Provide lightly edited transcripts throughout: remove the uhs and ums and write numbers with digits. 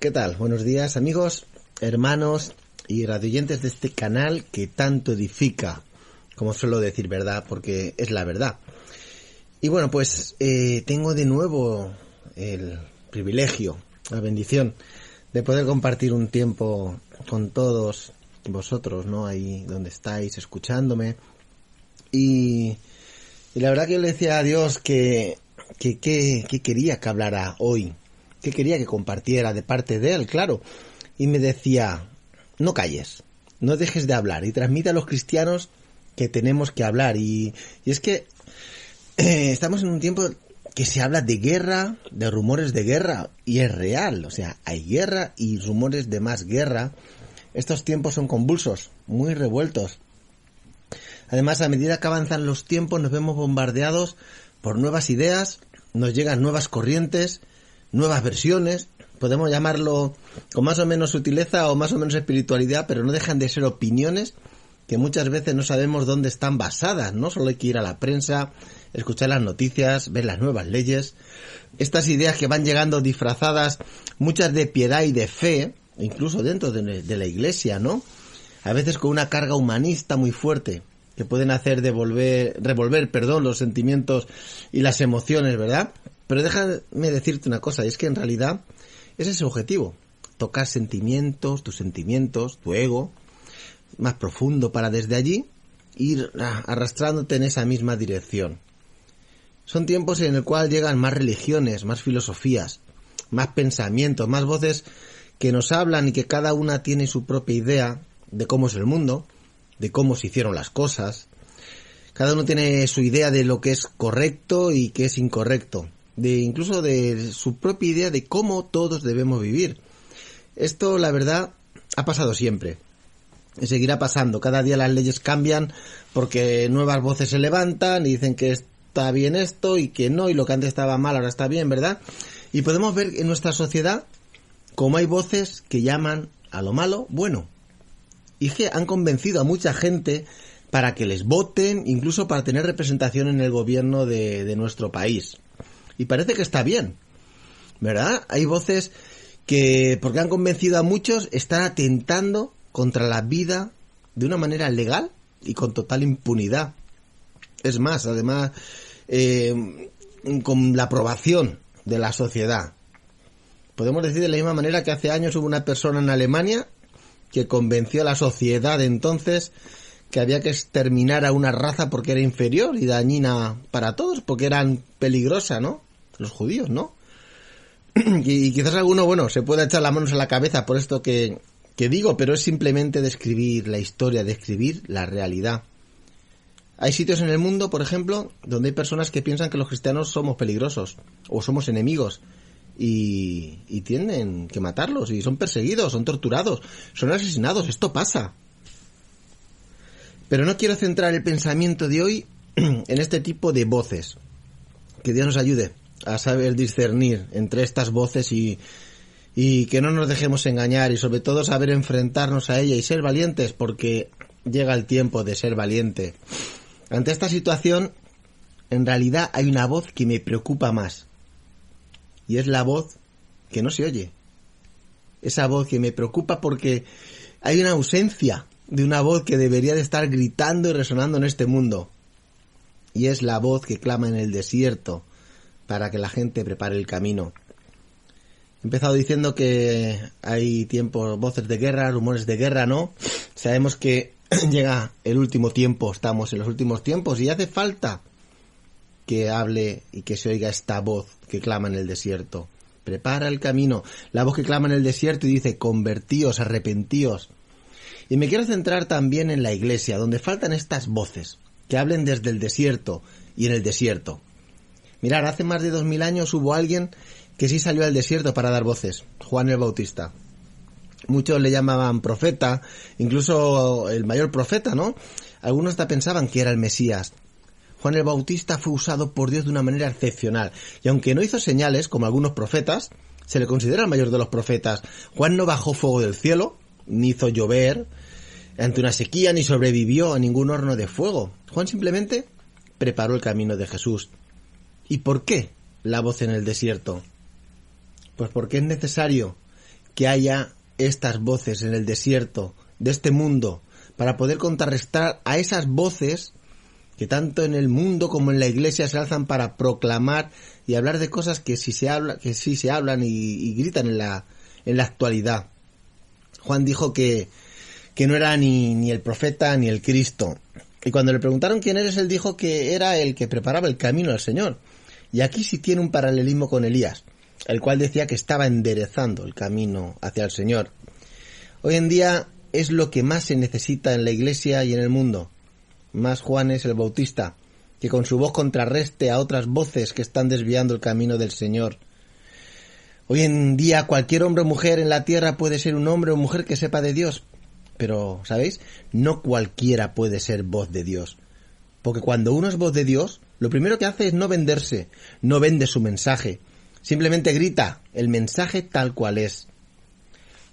¿Qué tal? Buenos días, amigos, hermanos y radioyentes de este canal que tanto edifica, como suelo decir, ¿verdad? Porque es la verdad. Y bueno, pues tengo de nuevo el privilegio, la bendición de poder compartir un tiempo con todos vosotros, ¿no? Ahí donde estáis escuchándome. Y la verdad que yo le decía a Dios que quería que hablara hoy, que quería que compartiera de parte de Él, claro. Y me decía, no calles, no dejes de hablar y transmite a los cristianos que tenemos que hablar. Y es que estamos en un tiempo que se habla de guerra, de rumores de guerra, y es real. O sea, hay guerra y rumores de más guerra. Estos tiempos son convulsos, muy revueltos. Además, a medida que avanzan los tiempos, nos vemos bombardeados por nuevas ideas, nos llegan nuevas corrientes, nuevas versiones. Podemos llamarlo con más o menos sutileza o más o menos espiritualidad, pero no dejan de ser opiniones que muchas veces no sabemos dónde están basadas, ¿no? Solo hay que ir a la prensa, escuchar las noticias, ver las nuevas leyes. Estas ideas que van llegando disfrazadas, muchas de piedad y de fe, incluso dentro de la iglesia, ¿no? A veces con una carga humanista muy fuerte, que pueden hacer revolver los sentimientos y las emociones, ¿verdad? Pero déjame decirte una cosa, y es que en realidad ese es el objetivo, tocar sentimientos, tu ego, más profundo, para desde allí ir arrastrándote en esa misma dirección. Son tiempos en el cual llegan más religiones, más filosofías, más pensamientos, más voces que nos hablan y que cada una tiene su propia idea de cómo es el mundo, de cómo se hicieron las cosas. Cada uno tiene su idea de lo que es correcto y qué es incorrecto, incluso de su propia idea de cómo todos debemos vivir. Esto, la verdad, ha pasado siempre y seguirá pasando. Cada día las leyes cambian porque nuevas voces se levantan y dicen que está bien esto y que no, y lo que antes estaba mal ahora está bien, ¿verdad? Y podemos ver en nuestra sociedad cómo hay voces que llaman a lo malo bueno, y que han convencido a mucha gente para que les voten, incluso para tener representación en el gobierno de nuestro país. Y parece que está bien, ¿verdad? Hay voces que, porque han convencido a muchos, están atentando contra la vida de una manera legal y con total impunidad. Es más, además, con la aprobación de la sociedad. Podemos decir de la misma manera que hace años hubo una persona en Alemania que convenció a la sociedad de entonces que había que exterminar a una raza porque era inferior y dañina para todos, porque eran peligrosa, ¿no? Los judíos, ¿no? Y quizás alguno, bueno, se pueda echar las manos a la cabeza por esto que digo, pero es simplemente describir la historia, describir la realidad. Hay sitios en el mundo, por ejemplo, donde hay personas que piensan que los cristianos somos peligrosos o somos enemigos. Y tienen que matarlos, y son perseguidos, son torturados, son asesinados. Esto pasa. Pero no quiero centrar el pensamiento de hoy en este tipo de voces. Que Dios nos ayude a saber discernir entre estas voces y que no nos dejemos engañar, y sobre todo saber enfrentarnos a ella y ser valientes, porque llega el tiempo de ser valiente. Ante esta situación, en realidad hay una voz que me preocupa más. Y es la voz que no se oye. Esa voz que me preocupa porque hay una ausencia de una voz que debería de estar gritando y resonando en este mundo. Y es la voz que clama en el desierto para que la gente prepare el camino. He empezado diciendo que hay tiempos, voces de guerra, rumores de guerra, ¿no? Sabemos que llega el último tiempo, estamos en los últimos tiempos y hace falta que hable y que se oiga esta voz que clama en el desierto. Prepara el camino. La voz que clama en el desierto y dice, convertíos, arrepentíos. Y me quiero centrar también en la iglesia, donde faltan estas voces que hablen desde el desierto y en el desierto. Mirad, hace más de 2000 años hubo alguien que sí salió al desierto para dar voces, Juan el Bautista. Muchos le llamaban profeta, incluso el mayor profeta, ¿no? Algunos hasta pensaban que era el Mesías. Juan el Bautista fue usado por Dios de una manera excepcional, y aunque no hizo señales como algunos profetas, se le considera el mayor de los profetas. Juan no bajó fuego del cielo, ni hizo llover ante una sequía, ni sobrevivió a ningún horno de fuego. Juan simplemente preparó el camino de Jesús. ¿Y por qué la voz en el desierto? Pues porque es necesario que haya estas voces en el desierto de este mundo para poder contrarrestar a esas voces que tanto en el mundo como en la iglesia se alzan para proclamar y hablar de cosas que sí se hablan y gritan en la actualidad. Juan dijo que no era ni el profeta ni el Cristo. Y cuando le preguntaron quién eres, él dijo que era el que preparaba el camino al Señor. Y aquí sí tiene un paralelismo con Elías, el cual decía que estaba enderezando el camino hacia el Señor. Hoy en día es lo que más se necesita en la iglesia y en el mundo. Más Juanes el Bautista, que con su voz contrarreste a otras voces que están desviando el camino del Señor. Hoy en día cualquier hombre o mujer en la tierra puede ser un hombre o mujer que sepa de Dios. Pero, ¿sabéis? No cualquiera puede ser voz de Dios. Porque cuando uno es voz de Dios, lo primero que hace es no venderse, no vende su mensaje. Simplemente grita el mensaje tal cual es.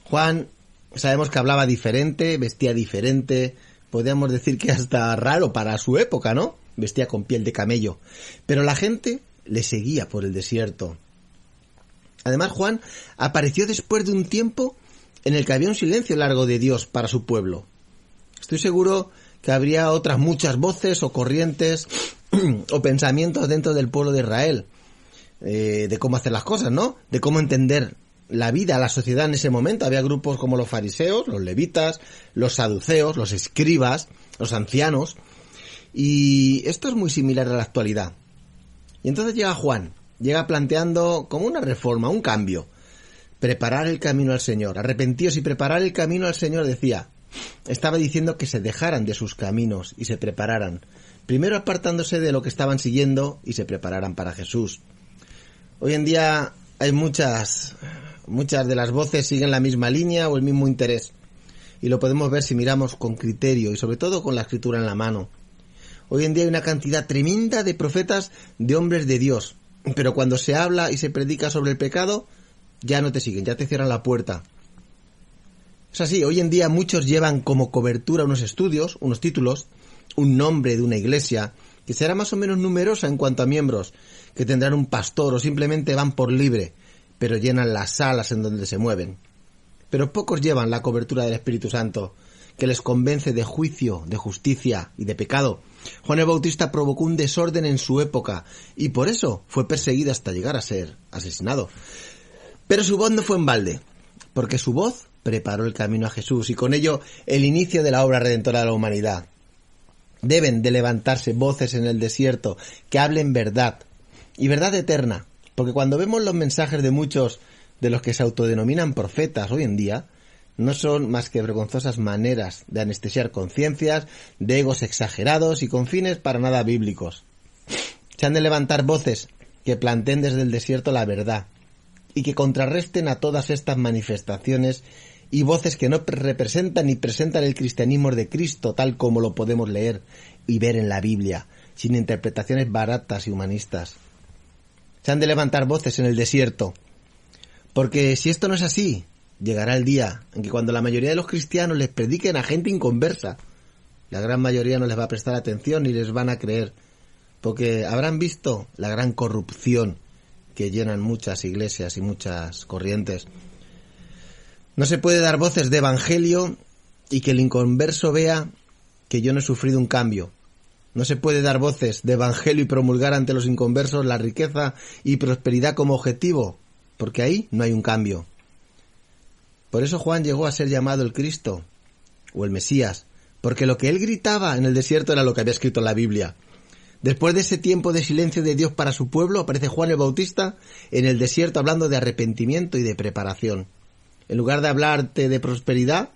Juan, sabemos que hablaba diferente, vestía diferente, podríamos decir que hasta raro para su época, ¿no? Vestía con piel de camello. Pero la gente le seguía por el desierto. Además, Juan apareció después de un tiempo en el que había un silencio largo de Dios para su pueblo. Estoy seguro que habría otras muchas voces o corrientes o pensamientos dentro del pueblo de Israel, de cómo hacer las cosas, ¿no? De cómo entender la vida, la sociedad en ese momento. Había grupos como los fariseos, los levitas, los saduceos, los escribas, los ancianos, y esto es muy similar a la actualidad. Y entonces llega Juan, llega planteando como una reforma, un cambio. Preparar el camino al Señor. Arrepentíos y preparar el camino al Señor, decía. Estaba diciendo que se dejaran de sus caminos y se prepararan. Primero apartándose de lo que estaban siguiendo y se prepararan para Jesús. Hoy en día hay muchas de las voces siguen la misma línea o el mismo interés. Y lo podemos ver si miramos con criterio y sobre todo con la Escritura en la mano. Hoy en día hay una cantidad tremenda de profetas, de hombres de Dios. Pero cuando se habla y se predica sobre el pecado, ya no te siguen, ya te cierran la puerta. Es así, hoy en día muchos llevan como cobertura unos estudios, unos títulos, un nombre de una iglesia, que será más o menos numerosa en cuanto a miembros, que tendrán un pastor o simplemente van por libre, pero llenan las salas en donde se mueven. Pero pocos llevan la cobertura del Espíritu Santo, que les convence de juicio, de justicia y de pecado. Juan el Bautista provocó un desorden en su época, y por eso fue perseguido hasta llegar a ser asesinado. Pero su voz no fue en balde, porque su voz preparó el camino a Jesús y con ello el inicio de la obra redentora de la humanidad. Deben de levantarse voces en el desierto que hablen verdad, y verdad eterna, porque cuando vemos los mensajes de muchos de los que se autodenominan profetas hoy en día, no son más que vergonzosas maneras de anestesiar conciencias, de egos exagerados y con fines para nada bíblicos. Se han de levantar voces que planteen desde el desierto la verdad, y que contrarresten a todas estas manifestaciones y voces que no representan ni presentan el cristianismo de Cristo tal como lo podemos leer y ver en la Biblia, sin interpretaciones baratas y humanistas. Se han de levantar voces en el desierto, porque si esto no es así, llegará el día en que cuando la mayoría de los cristianos les prediquen a gente inconversa, la gran mayoría no les va a prestar atención ni les van a creer, porque habrán visto la gran corrupción que llenan muchas iglesias y muchas corrientes. No se puede dar voces de evangelio y que el inconverso vea que yo no he sufrido un cambio. No se puede dar voces de evangelio y promulgar ante los inconversos la riqueza y prosperidad como objetivo, porque ahí no hay un cambio. Por eso Juan llegó a ser llamado el Cristo o el Mesías, porque lo que él gritaba en el desierto era lo que había escrito en la Biblia. Después de ese tiempo de silencio de Dios para su pueblo, aparece Juan el Bautista en el desierto hablando de arrepentimiento y de preparación. En lugar de hablarte de prosperidad,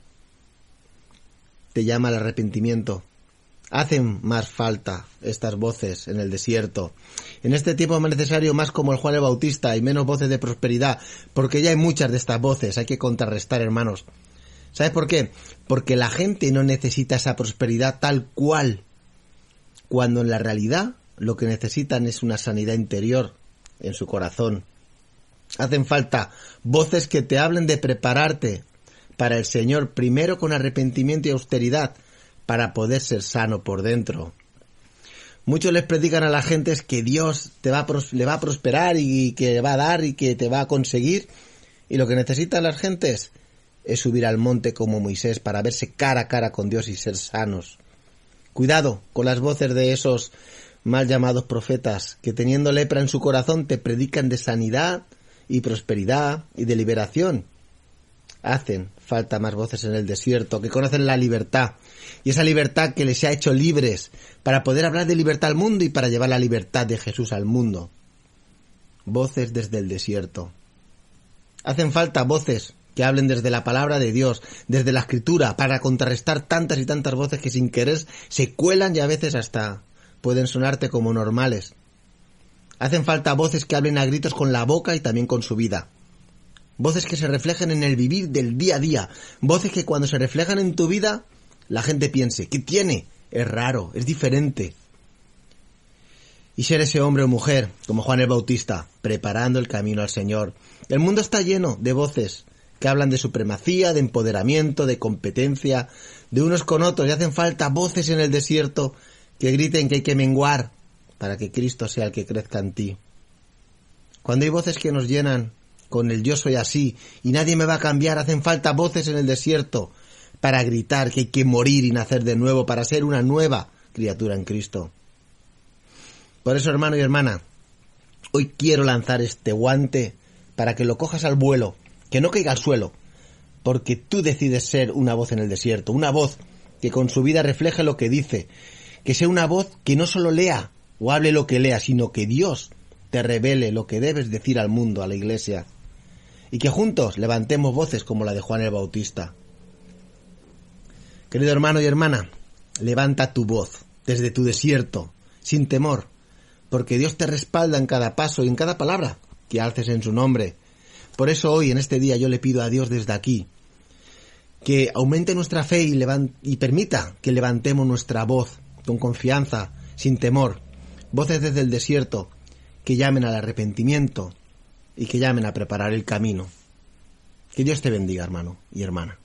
te llama al arrepentimiento. Hacen más falta estas voces en el desierto. En este tiempo es más necesario más como el Juan el Bautista y menos voces de prosperidad, porque ya hay muchas de estas voces, hay que contrarrestar, hermanos. ¿Sabes por qué? Porque la gente no necesita esa prosperidad tal cual, cuando en la realidad lo que necesitan es una sanidad interior en su corazón. Hacen falta voces que te hablen de prepararte para el Señor, primero con arrepentimiento y austeridad, para poder ser sano por dentro. Muchos les predican a la gente que Dios le va a prosperar y que va a dar y que te va a conseguir, Y lo que necesitan las gentes es subir al monte como Moisés para verse cara a cara con Dios y ser sanos. Cuidado con las voces de esos mal llamados profetas que teniendo lepra en su corazón te predican de sanidad y prosperidad y de liberación. Hacen falta más voces en el desierto que conocen la libertad y esa libertad que les ha hecho libres para poder hablar de libertad al mundo y para llevar la libertad de Jesús al mundo. Voces desde el desierto. Hacen falta voces que hablen desde la palabra de Dios, desde la Escritura, para contrarrestar tantas y tantas voces que sin querer se cuelan y a veces hasta pueden sonarte como normales. Hacen falta voces que hablen a gritos con la boca y también con su vida. Voces que se reflejen en el vivir del día a día. Voces que cuando se reflejan en tu vida, la gente piense, ¿qué tiene? Es raro, es diferente. Y ser ese hombre o mujer, como Juan el Bautista, preparando el camino al Señor. El mundo está lleno de voces que hablan de supremacía, de empoderamiento, de competencia, de unos con otros. Y hacen falta voces en el desierto que griten que hay que menguar para que Cristo sea el que crezca en ti. Cuando hay voces que nos llenan con el yo soy así y nadie me va a cambiar, hacen falta voces en el desierto para gritar que hay que morir y nacer de nuevo para ser una nueva criatura en Cristo. Por eso, hermano y hermana, hoy quiero lanzar este guante para que lo cojas al vuelo, que no caiga al suelo, porque tú decides ser una voz en el desierto, una voz que con su vida refleje lo que dice, que sea una voz que no solo lea o hable lo que lea, sino que Dios te revele lo que debes decir al mundo, a la iglesia, y que juntos levantemos voces como la de Juan el Bautista. Querido hermano y hermana, levanta tu voz desde tu desierto, sin temor, porque Dios te respalda en cada paso y en cada palabra que alces en su nombre. Por eso hoy, en este día, yo le pido a Dios desde aquí que aumente nuestra fe y permita que levantemos nuestra voz con confianza, sin temor. Voces desde el desierto que llamen al arrepentimiento y que llamen a preparar el camino. Que Dios te bendiga, hermano y hermana.